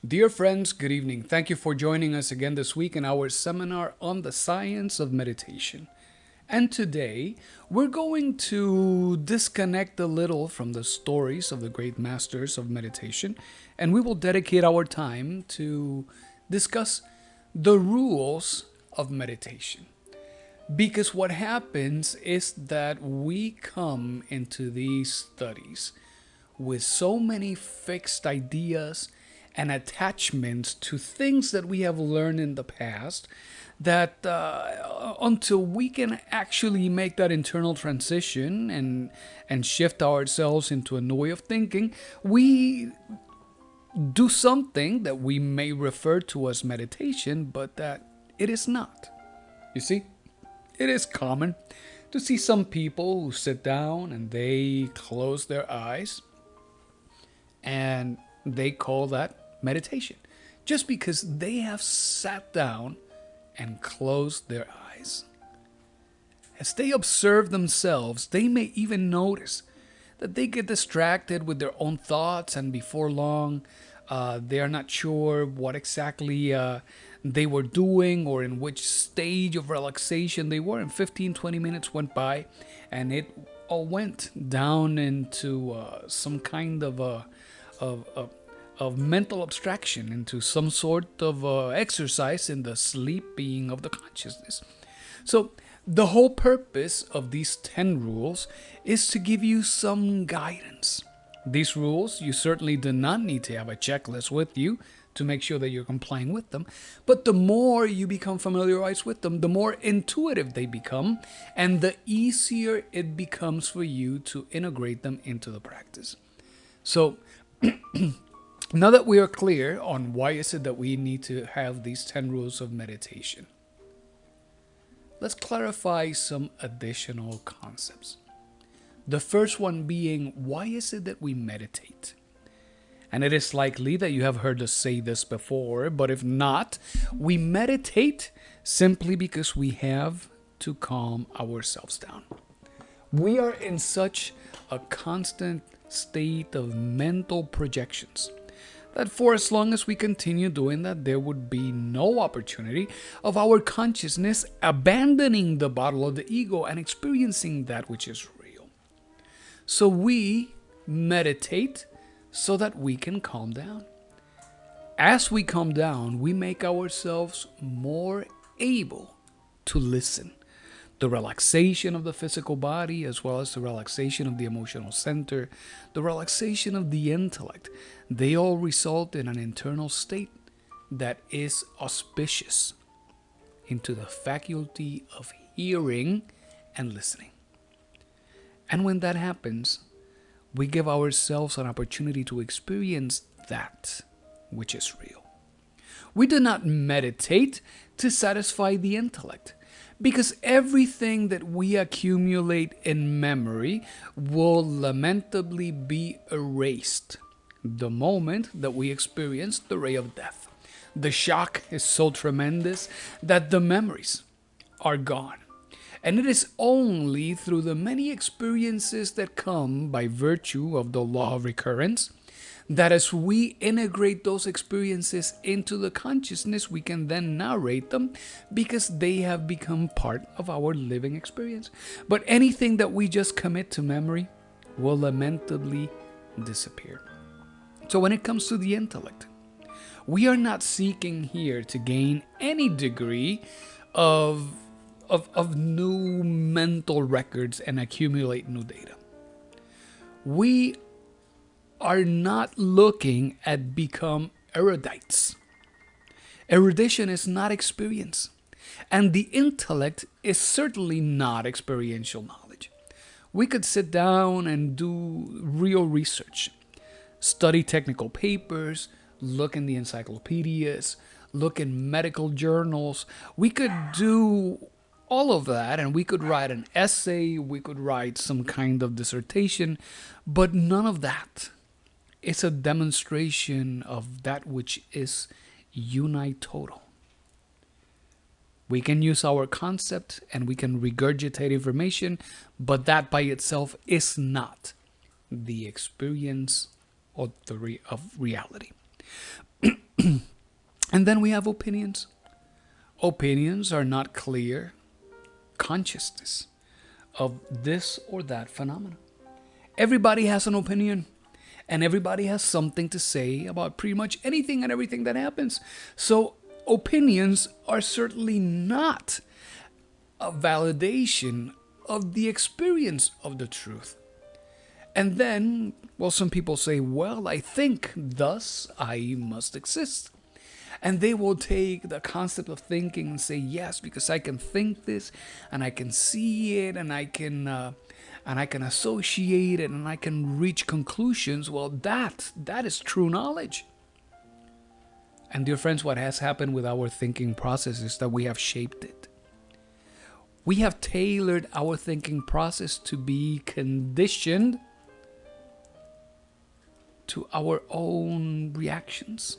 Dear friends, good evening. Thank you for joining us again this week in our seminar on the science of meditation. And today, we're going to disconnect a little from the stories of the great masters of meditation, and we will dedicate our time to discuss the rules of meditation. Because what happens is that we come into these studies with so many fixed ideas and attachments to things that we have learned in the past that until we can actually make that internal transition and shift ourselves into a new way of thinking, we do something that we may refer to as meditation, but that it is not. You see, it is common to see some people who sit down and they close their eyes and they call that meditation just because they have sat down and closed their eyes. As they observe themselves, they may even notice that they get distracted with their own thoughts, and before long, they are not sure what exactly they were doing or in which stage of relaxation they were. And 15, 20 minutes went by, and it all went down into some kind of of mental abstraction, into some sort of exercise in the sleeping of the consciousness. So, the whole purpose of these 10 rules is to give you some guidance. These rules, you certainly do not need to have a checklist with you to make sure that you're complying with them. But the more you become familiarized with them, the more intuitive they become, and the easier it becomes for you to integrate them into the practice. So, now that we are clear on why is it that we need to have these 10 rules of meditation, let's clarify some additional concepts. The first one being, why is it that we meditate? And it is likely that you have heard us say this before, but if not, we meditate simply because we have to calm ourselves down. We are in such a constant state of mental projections that for as long as we continue doing that, there would be no opportunity of our consciousness abandoning the bottle of the ego and experiencing that which is real. So we meditate so that we can calm down. As we calm down, we make ourselves more able to listen. The relaxation of the physical body, as well as the relaxation of the emotional center, the relaxation of the intellect, they all result in an internal state that is auspicious into the faculty of hearing and listening. And when that happens, we give ourselves an opportunity to experience that which is real. We do not meditate to satisfy the intellect, because everything that we accumulate in memory will lamentably be erased the moment that we experience the ray of death. The shock is so tremendous that the memories are gone. And it is only through the many experiences that come by virtue of the law of recurrence that as we integrate those experiences into the consciousness, we can then narrate them because they have become part of our living experience. But anything that we just commit to memory will lamentably disappear. So when it comes to the intellect, we are not seeking here to gain any degree of new mental records and accumulate new data. We are not looking at become erudites. Erudition is not experience, and the intellect is certainly not experiential knowledge. We could sit down and do real research, study technical papers, look in the encyclopedias, look in medical journals. We could do all of that, and we could write an essay, we could write some kind of dissertation, but none of that is a demonstration of that which is unitotal. We can use our concept and we can regurgitate information, but that by itself is not the experience of reality. And then we have opinions. Opinions are not clear consciousness of this or that phenomenon. Everybody has an opinion, and everybody has something to say about pretty much anything and everything that happens. So opinions are certainly not a validation of the experience of the truth. And then, well, some people say, well, I think, thus I must exist. And they will take the concept of thinking and say, yes, because I can think this, and I can see it, and I can associate it, and I can reach conclusions. Well, that is true knowledge. And dear friends, what has happened with our thinking process is that we have shaped it. We have tailored our thinking process to be conditioned to our own reactions,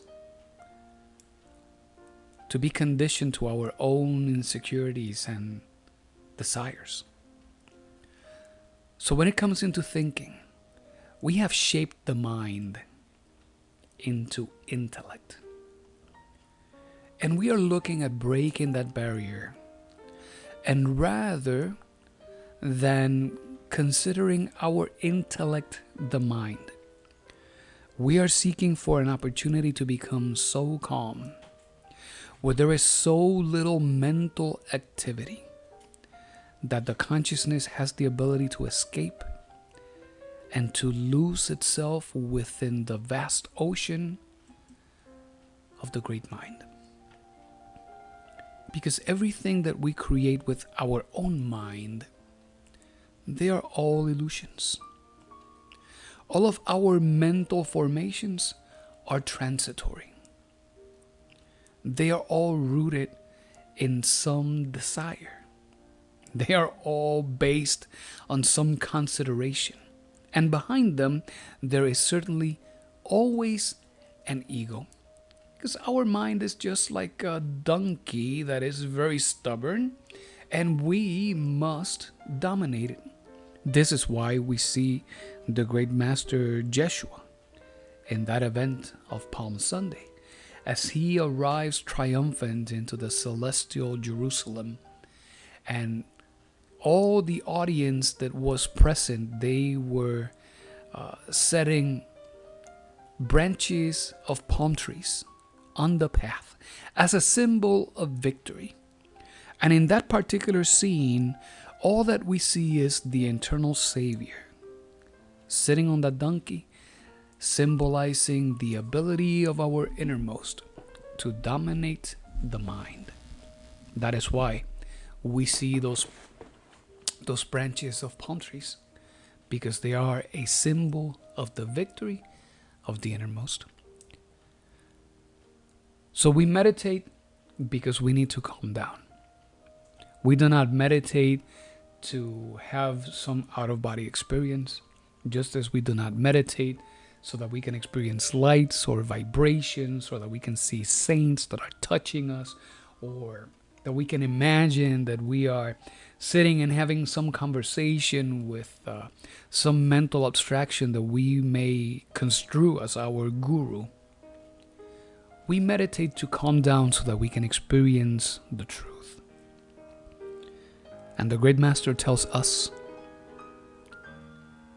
to be conditioned to our own insecurities and desires. So when it comes into thinking, we have shaped the mind into intellect. And we are looking at breaking that barrier. And rather than considering our intellect the mind, we are seeking for an opportunity to become so calm, where there is so little mental activity, that the consciousness has the ability to escape and to lose itself within the vast ocean of the great mind. Because everything that we create with our own mind, they are all illusions. All of our mental formations are transitory. They are all rooted in some desire. They are all based on some consideration. And behind them, there is certainly always an ego. Because our mind is just like a donkey that is very stubborn, and we must dominate it. This is why we see the great master Jeshua in that event of Palm Sunday, as he arrives triumphant into the celestial Jerusalem, and all the audience that was present, they were setting branches of palm trees on the path as a symbol of victory. And in that particular scene, all that we see is the eternal Savior sitting on that donkey, symbolizing the ability of our innermost to dominate the mind. That is why we see those branches of palm trees, because they are a symbol of the victory of the innermost. So we meditate because we need to calm down. We do not meditate to have some out-of-body experience, just as we do not meditate so that we can experience lights or vibrations, or that we can see saints that are touching us, or that we can imagine that we are sitting and having some conversation with some mental abstraction that we may construe as our guru. We meditate to calm down so that we can experience the truth. And the great master tells us,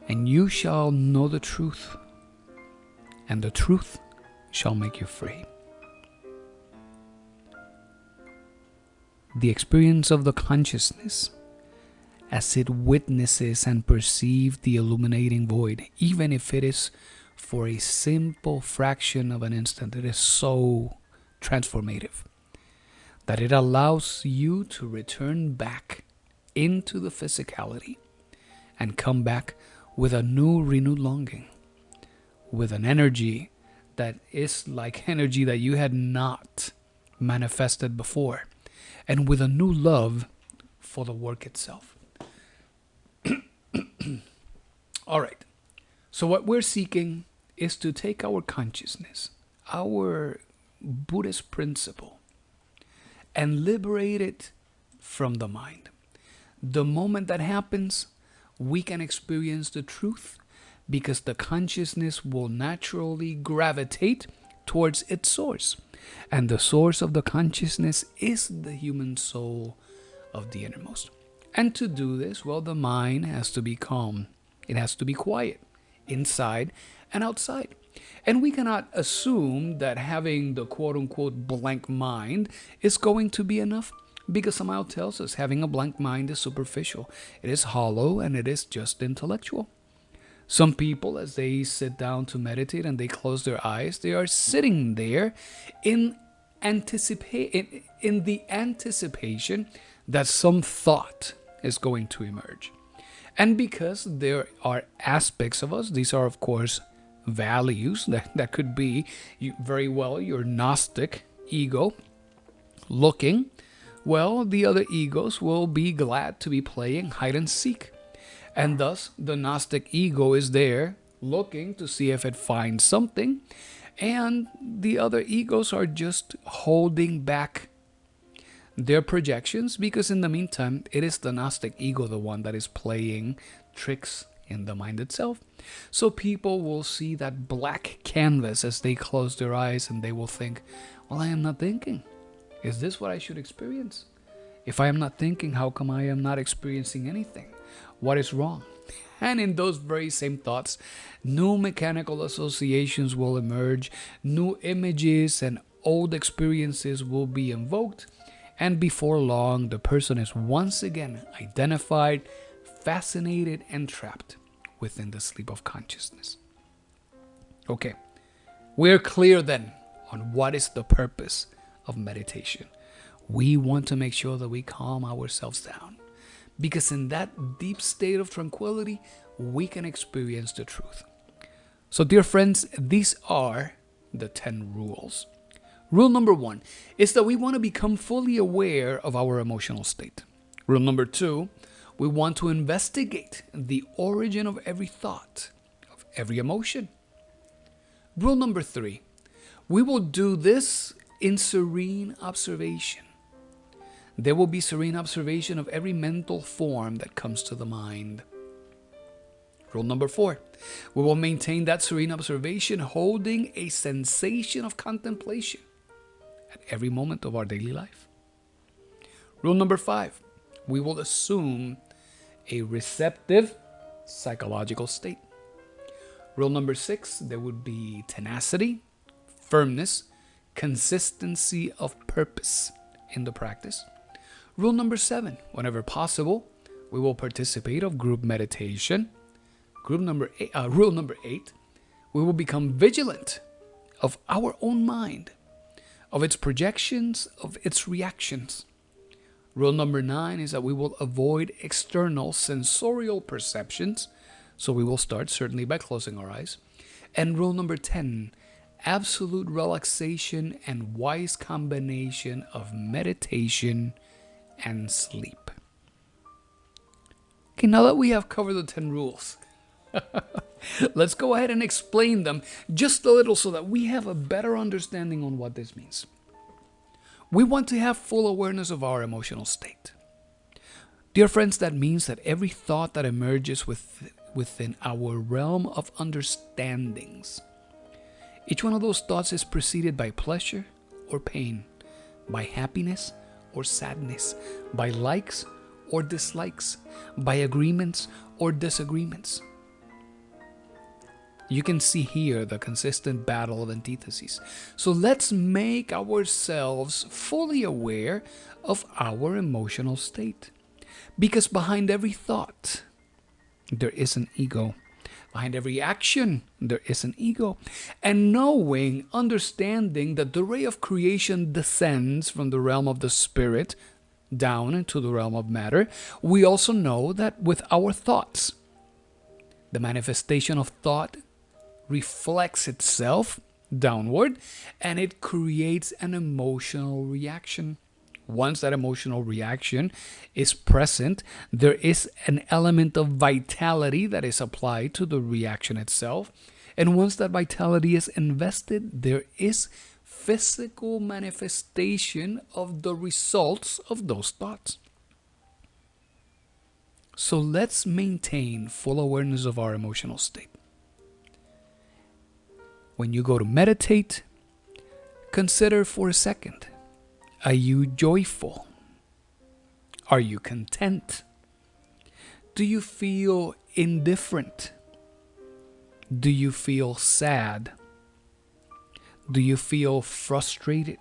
and you shall know the truth, and the truth shall make you free. The experience of the consciousness, as it witnesses and perceives the illuminating void, even if it is for a simple fraction of an instant, it is so transformative that it allows you to return back into the physicality and come back with a new renewed longing, with an energy that is like energy that you had not manifested before, and with a new love for the work itself. All right. So what we're seeking is to take our consciousness, our Buddhist principle, and liberate it from the mind. The moment that happens, we can experience the truth, because the consciousness will naturally gravitate towards its source. And the source of the consciousness is the human soul of the innermost. And to do this, well, the mind has to be calm. It has to be quiet, inside and outside. And we cannot assume that having the quote unquote blank mind is going to be enough, because Samael tells us having a blank mind is superficial. It is hollow and it is just intellectual. Some people, as they sit down to meditate and they close their eyes, they are sitting there in the anticipation that some thought is going to emerge. And because there are aspects of us, these are of course values, that could be very well your Gnostic ego looking, well, the other egos will be glad to be playing hide and seek. And thus, the Gnostic ego is there looking to see if it finds something, and the other egos are just holding back their projections, because in the meantime, it is the Gnostic ego, the one that is playing tricks in the mind itself. So people will see that black canvas as they close their eyes, and they will think, well, I am not thinking. Is this what I should experience? If I am not thinking, how come I am not experiencing anything? What is wrong? And in those very same thoughts, new mechanical associations will emerge, new images and old experiences will be invoked, and before long, the person is once again identified, fascinated, and trapped within the sleep of consciousness. Okay, we're clear then on what is the purpose of meditation. We want to make sure that we calm ourselves down, because in that deep state of tranquility, we can experience the truth. So, dear friends, these are the 10 rules. Rule number 1 is that we want to become fully aware of our emotional state. Rule number 2, we want to investigate the origin of every thought, of every emotion. Rule number 3, we will do this in serene observation. There will be serene observation of every mental form that comes to the mind. Rule number 4, we will maintain that serene observation holding a sensation of contemplation at every moment of our daily life. Rule number 5, we will assume a receptive psychological state. Rule number 6, there would be tenacity, firmness, consistency of purpose in the practice. Rule number 7, whenever possible, we will participate of group meditation. Rule number 8, we will become vigilant of our own mind, of its projections, of its reactions. Rule number 9 is that we will avoid external sensorial perceptions. So we will start certainly by closing our eyes. And rule number 10, absolute relaxation and wise combination of meditation and sleep. Okay, now that we have covered the 10 rules, let's go ahead and explain them just a little so that we have a better understanding on what this means. We want to have full awareness of our emotional state. Dear friends, that means that every thought that emerges within our realm of understandings, each one of those thoughts is preceded by pleasure or pain, by happiness or sadness, by likes or dislikes, by agreements or disagreements. You can see here the consistent battle of antitheses. So let's make ourselves fully aware of our emotional state. Because behind every thought, there is an ego. Behind every action, there is an ego. And knowing, understanding that the ray of creation descends from the realm of the spirit down into the realm of matter, we also know that with our thoughts, the manifestation of thought reflects itself downward and it creates an emotional reaction. Once that emotional reaction is present, there is an element of vitality that is applied to the reaction itself. And once that vitality is invested, there is physical manifestation of the results of those thoughts. So let's maintain full awareness of our emotional state. When you go to meditate, Consider for a second. Are you joyful? Are you content? Do you feel indifferent? Do you feel sad? Do you feel frustrated?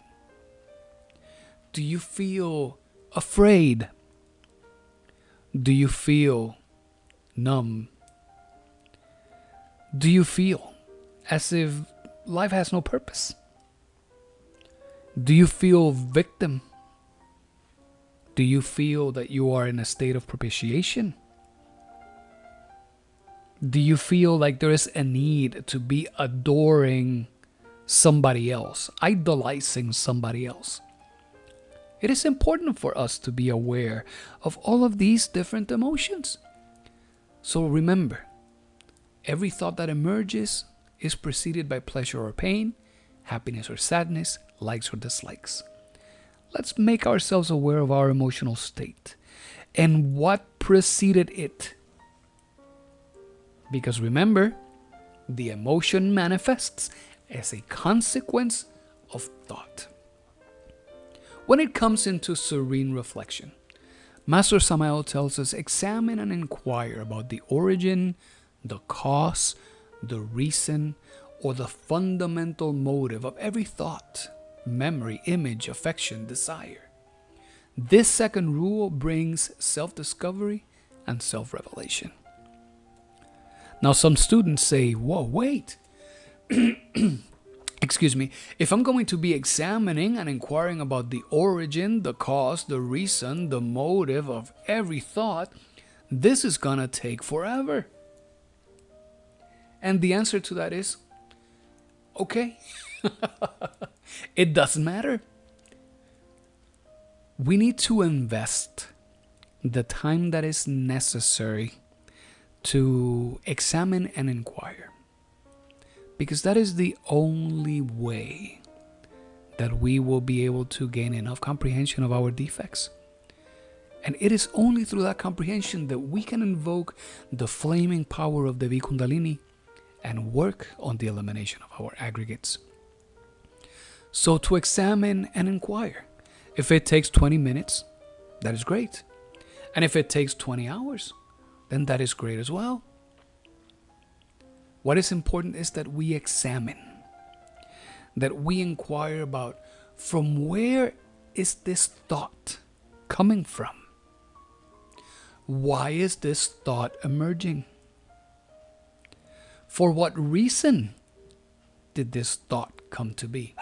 Do you feel afraid? Do you feel numb? Do you feel as if life has no purpose? Do you feel victim? Do you feel that you are in a state of propitiation? Do you feel like there is a need to be adoring somebody else, idolizing somebody else? It is important for us to be aware of all of these different emotions. So remember, every thought that emerges is preceded by pleasure or pain, happiness or sadness, likes or dislikes. Let's make ourselves aware of our emotional state and what preceded it. Because remember, the emotion manifests as a consequence of thought. When it comes into serene reflection, Master Samael tells us, examine and inquire about the origin, the cause, the reason, or the fundamental motive of every thought, memory, image, affection, desire. This second rule brings self-discovery and self-revelation. Now, some students say, whoa, wait. Excuse me. If I'm going to be examining and inquiring about the origin, the cause, the reason, the motive of every thought, this is going to take forever. And the answer to that is, okay. It doesn't matter. We need to invest the time that is necessary to examine and inquire, because that is the only way that we will be able to gain enough comprehension of our defects. And it is only through that comprehension that we can invoke the flaming power of Devi Kundalini and work on the elimination of our aggregates. So to examine and inquire, if it takes 20 minutes, that is great. And if it takes 20 hours, then that is great as well. What is important is that we examine, that we inquire about, from where is this thought coming from? Why is this thought emerging? For what reason did this thought come to be?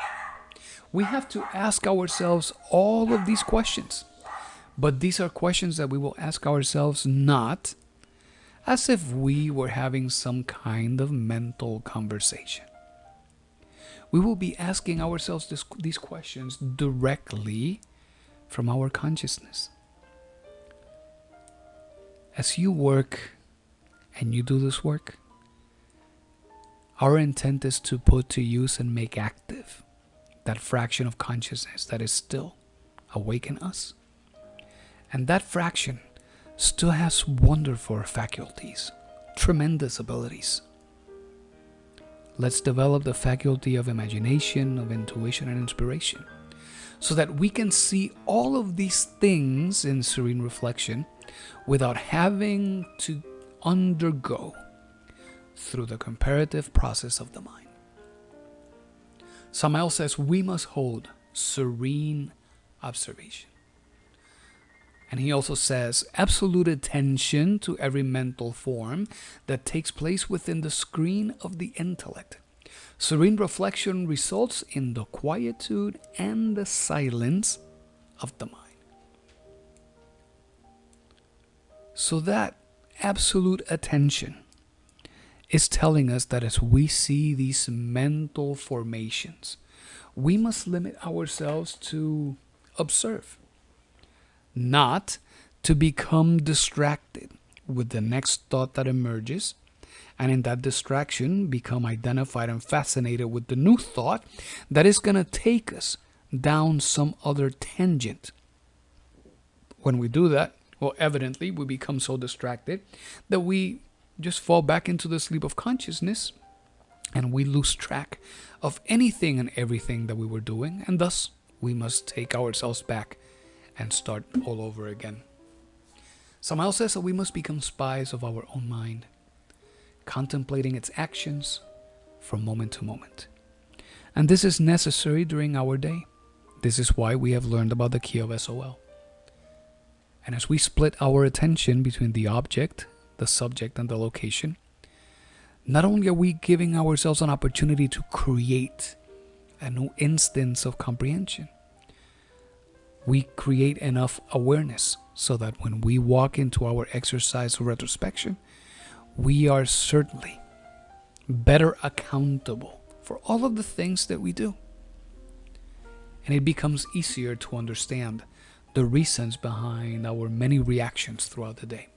We have to ask ourselves all of these questions. But these are questions that we will ask ourselves not as if we were having some kind of mental conversation. We will be asking ourselves these questions directly from our consciousness. As you work and you do this work, our intent is to put to use and make active that fraction of consciousness that is still awake in us. And that fraction still has wonderful faculties, tremendous abilities. Let's develop the faculty of imagination, of intuition, and inspiration, so that we can see all of these things in serene reflection without having to undergo through the comparative process of the mind. Samael says we must hold serene observation. And he also says absolute attention to every mental form that takes place within the screen of the intellect. Serene reflection results in the quietude and the silence of the mind. So that absolute attention is telling us that as we see these mental formations, we must limit ourselves to observe, not to become distracted with the next thought that emerges, and in that distraction become identified and fascinated with the new thought that is going to take us down some other tangent. When we do that, well, evidently we become so distracted that we just fall back into the sleep of consciousness and we lose track of anything and everything that we were doing, and thus we must take ourselves back and start all over again. Samael says that we must become spies of our own mind, contemplating its actions from moment to moment. And this is necessary during our day. This is why we have learned about the key of SOL. And as we split our attention between the object, the subject, and the location, not only are we giving ourselves an opportunity to create a new instance of comprehension, we create enough awareness so that when we walk into our exercise of retrospection, we are certainly better accountable for all of the things that we do. And it becomes easier to understand the reasons behind our many reactions throughout the day.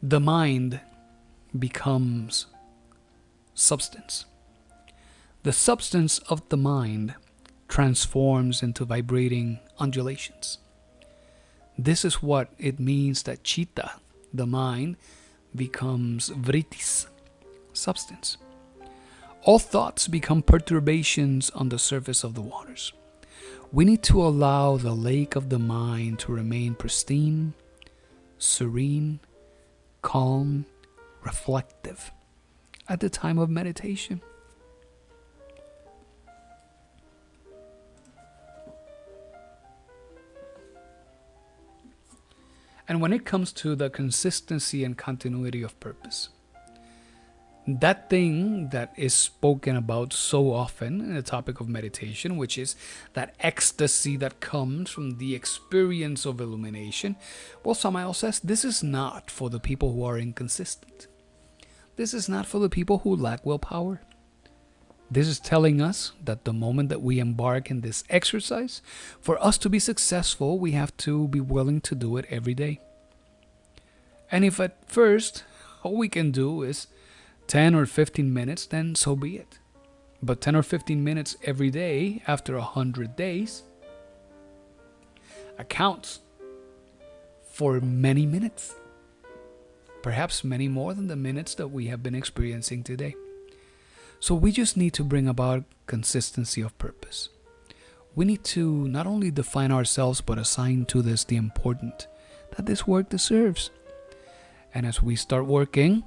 The mind becomes substance. The substance of the mind transforms into vibrating undulations. This is what it means that chitta, the mind, becomes vritis, substance. All thoughts become perturbations on the surface of the waters. We need to allow the lake of the mind to remain pristine, serene, calm, reflective at the time of meditation. And when it comes to the consistency and continuity of purpose, that thing that is spoken about so often in the topic of meditation, which is that ecstasy that comes from the experience of illumination, well, Samael says this is not for the people who are inconsistent. This is not for the people who lack willpower. This is telling us that the moment that we embark in this exercise, for us to be successful, we have to be willing to do it every day. And if at first all we can do is 10 or 15 minutes, then so be it. But 10 or 15 minutes every day after 100 days accounts for many minutes. Perhaps many more than the minutes that we have been experiencing today. So we just need to bring about consistency of purpose. We need to not only define ourselves, but assign to this the importance that this work deserves. And as we start working,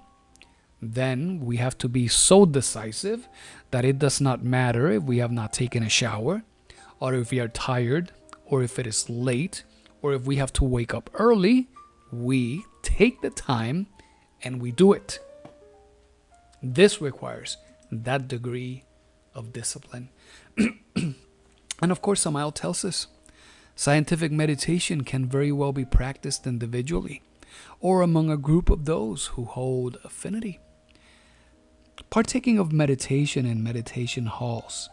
then we have to be so decisive that it does not matter if we have not taken a shower, or if we are tired, or if it is late, or if we have to wake up early. We take the time and we do it. This requires that degree of discipline. And of course, Samael tells us scientific meditation can very well be practiced individually or among a group of those who hold affinity. Partaking of meditation in meditation halls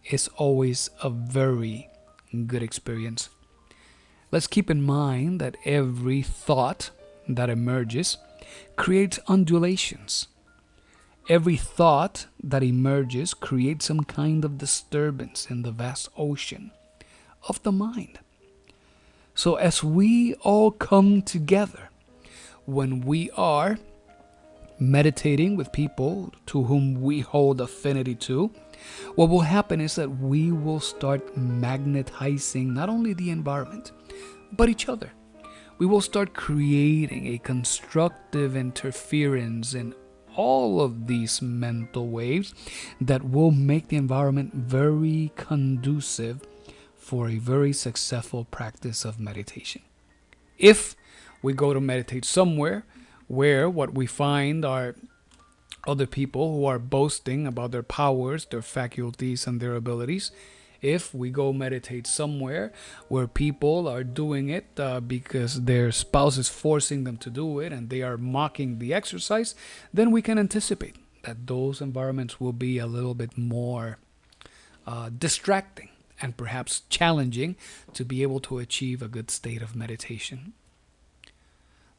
is always a very good experience. Let's keep in mind that every thought that emerges creates undulations. Every thought that emerges creates some kind of disturbance in the vast ocean of the mind. So as we all come together, when we are meditating with people to whom we hold affinity to, what will happen is that we will start magnetizing not only the environment, but each other. We will start creating a constructive interference in all of these mental waves that will make the environment very conducive for a very successful practice of meditation. If we go to meditate somewhere where what we find are other people who are boasting about their powers, their faculties, and their abilities, if we go meditate somewhere where people are doing it because their spouse is forcing them to do it and they are mocking the exercise, then we can anticipate that those environments will be a little bit more distracting and perhaps challenging to be able to achieve a good state of meditation.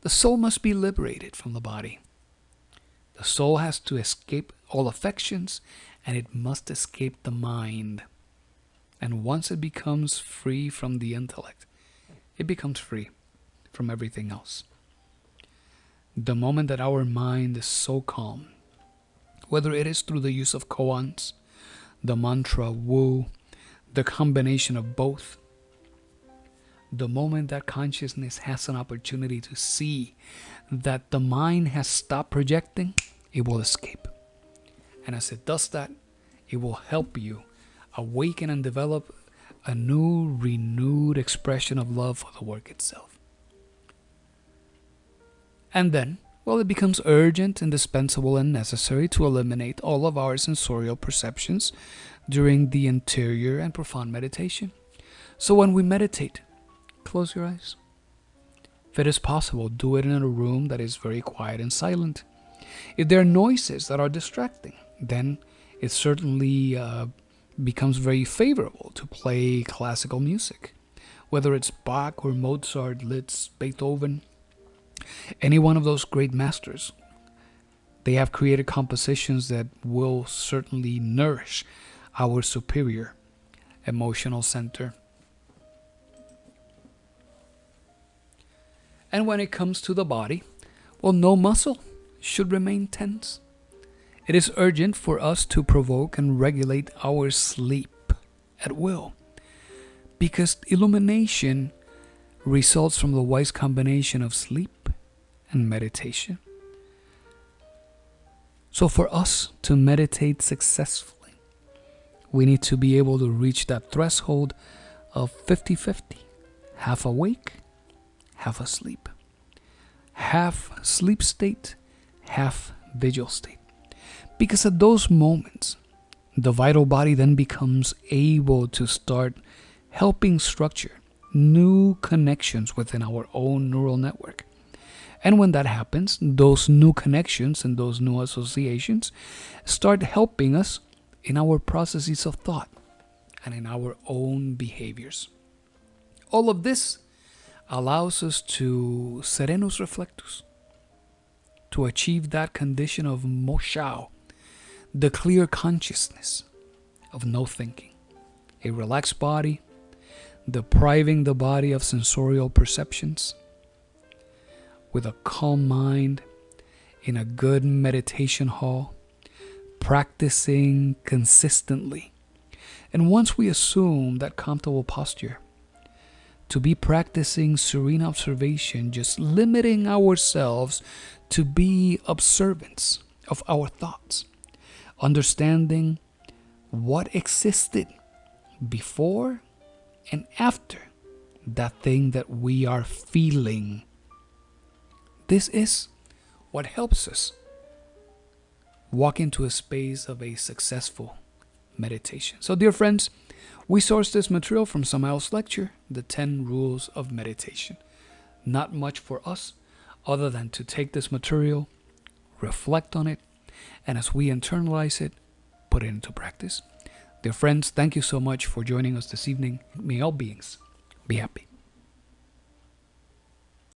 The soul must be liberated from the body. The soul has to escape all affections, and it must escape the mind. And once it becomes free from the intellect, it becomes free from everything else. The moment that our mind is so calm, whether it is through the use of koans, the mantra, wu, the combination of both. The moment that consciousness has an opportunity to see that the mind has stopped projecting, it will escape. And as it does that, it will help you awaken and develop a new, renewed expression of love for the work itself. And then, well, it becomes urgent, indispensable, and necessary to eliminate all of our sensorial perceptions during the interior and profound meditation. So when we meditate, close your eyes. If it is possible, do it in a room that is very quiet and silent. If there are noises that are distracting, then it certainly becomes very favorable to play classical music, whether it's Bach or Mozart, Liszt, Beethoven, any one of those great masters. They have created compositions that will certainly nourish our superior emotional center. And when it comes to the body, well, no muscle should remain tense. It is urgent for us to provoke and regulate our sleep at will, because illumination results from the wise combination of sleep and meditation. So for us to meditate successfully, we need to be able to reach that threshold of 50-50, half awake, half asleep, half sleep state, half vigil state. Because at those moments, the vital body then becomes able to start helping structure new connections within our own neural network. And when that happens, those new connections and those new associations start helping us in our processes of thought and in our own behaviors. All of this allows us to serenus reflectus, to achieve that condition of mo shao, the clear consciousness of no thinking, a relaxed body, depriving the body of sensorial perceptions, with a calm mind in a good meditation hall, practicing consistently. And once we assume that comfortable posture, to be practicing serene observation, just limiting ourselves to be observants of our thoughts, understanding what existed before and after that thing that we are feeling. This is what helps us walk into a space of a successful meditation. So, dear friends, we sourced this material from Samael's lecture, The 10 Rules of Meditation. Not much for us other than to take this material, reflect on it, and as we internalize it, put it into practice. Dear friends, thank you so much for joining us this evening. May all beings be happy.